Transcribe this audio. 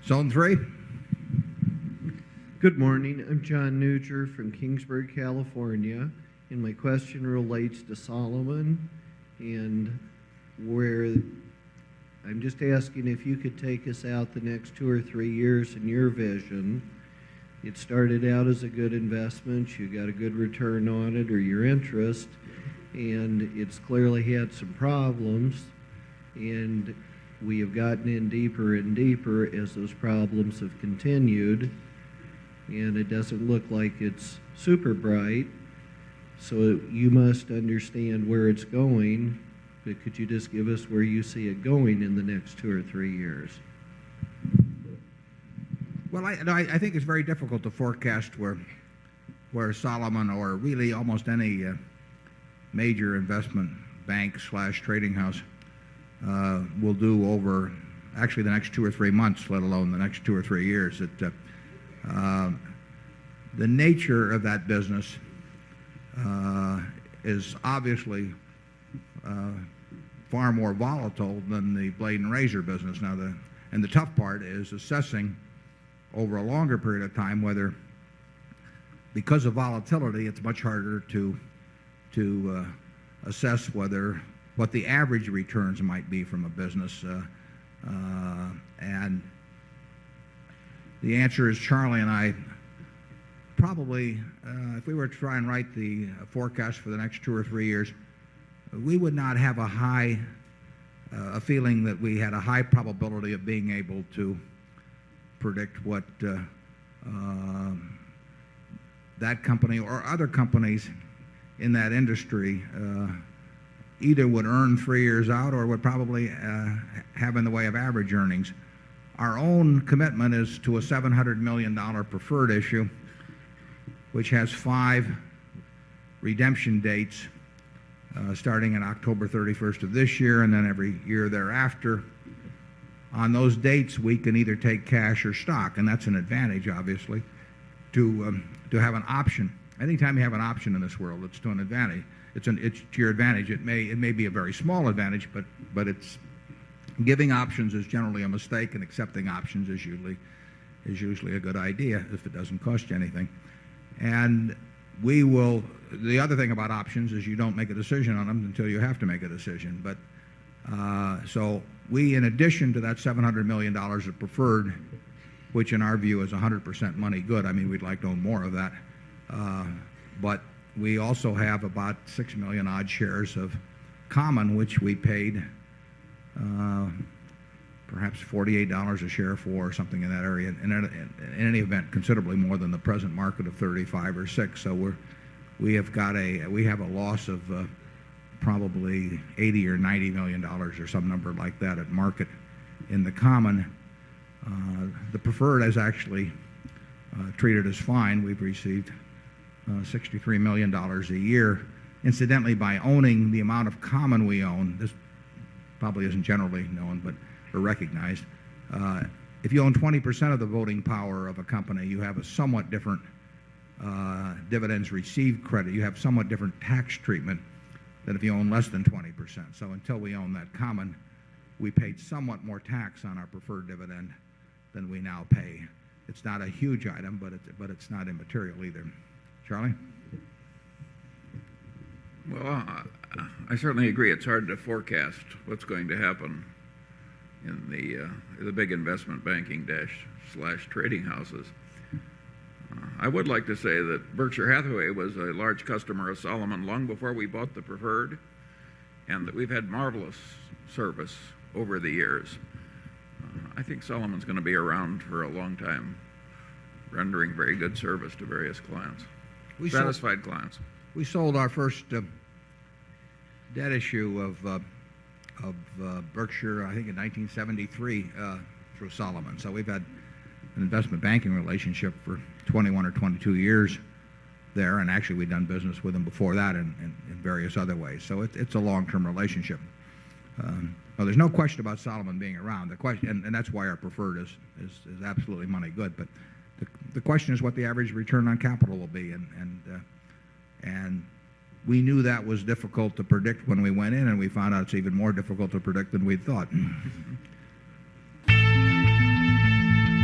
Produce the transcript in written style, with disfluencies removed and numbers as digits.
Zone 3. Good morning. I'm John Nugier from Kingsburg, California, and my question relates to Salomon, and where I'm just asking if you could take us out the next 2 or 3 years in your vision. It started out as a good investment. You got a good return on it, or your interest, and it's clearly had some problems, and we have gotten in deeper and deeper as those problems have continued, and it doesn't look like it's super bright. So you must understand where it's going, but could you just give us where you see it going in the next 2 or 3 years? Well, I think it's very difficult to forecast where Salomon, or really almost any major investment bank / trading house, will do over actually the next 2 or 3 months, let alone the next 2 or 3 years. The nature of that business is obviously far more volatile than the blade and razor business. Now, and the tough part is assessing over a longer period of time whether, because of volatility, it's much harder to assess what the average returns might be from a business. And the answer is, Charlie and I probably, if we were to try and write the forecast for the next 2 or 3 years, we would not have a feeling that we had a high probability of being able to predict what that company or other companies in that industry either would earn 3 years out or would probably have in the way of average earnings. Our own commitment is to a $700 million preferred issue, which has 5 redemption dates starting in October 31st of this year and then every year thereafter. On those dates, we can either take cash or stock, and that's an advantage, obviously, to have an option. Anytime you have an option in this world, it's to an advantage. It's to your advantage. It may be a very small advantage, but it's giving options is generally a mistake, and accepting options is usually a good idea if it doesn't cost you anything. And the other thing about options is you don't make a decision on them until you have to make a decision. But so we, in addition to that $700 million of preferred, which in our view is 100% money good, I mean, we'd like to own more of that, but we also have about 6 million odd shares of common, which we paid perhaps $48 a share for, or something in that area. In any event, considerably more than the present market of 35 or 6. So we have a loss of probably $80 or $90 million or some number like that at market in the common. The preferred is actually treated as fine. We've received $63 million a year. Incidentally, by owning the amount of common we own, this probably isn't generally known or recognized. If you own 20% of the voting power of a company, you have a somewhat different dividends received credit. You have somewhat different tax treatment than if you own less than 20%. So until we own that common, we paid somewhat more tax on our preferred dividend than we now pay. It's not a huge item, but it's not immaterial either. Charlie? Well, I certainly agree. It's hard to forecast what's going to happen in the big investment banking / trading houses. I would like to say that Berkshire Hathaway was a large customer of Salomon long before we bought the preferred, and that we've had marvelous service over the years. I think Salomon's going to be around for a long time, rendering very good service to various clients, satisfied clients. We sold our first debt issue of Berkshire, I think in 1973, through Salomon. So we've had an investment banking relationship for 21 or 22 years there, and actually we'd done business with them before that in various other ways. So it's a long-term relationship. Well, there's no question about Salomon being around. The question, and that's why our preferred is absolutely money good. But the question is what the average return on capital will be, and we knew that was difficult to predict when we went in, and we found out it's even more difficult to predict than we thought.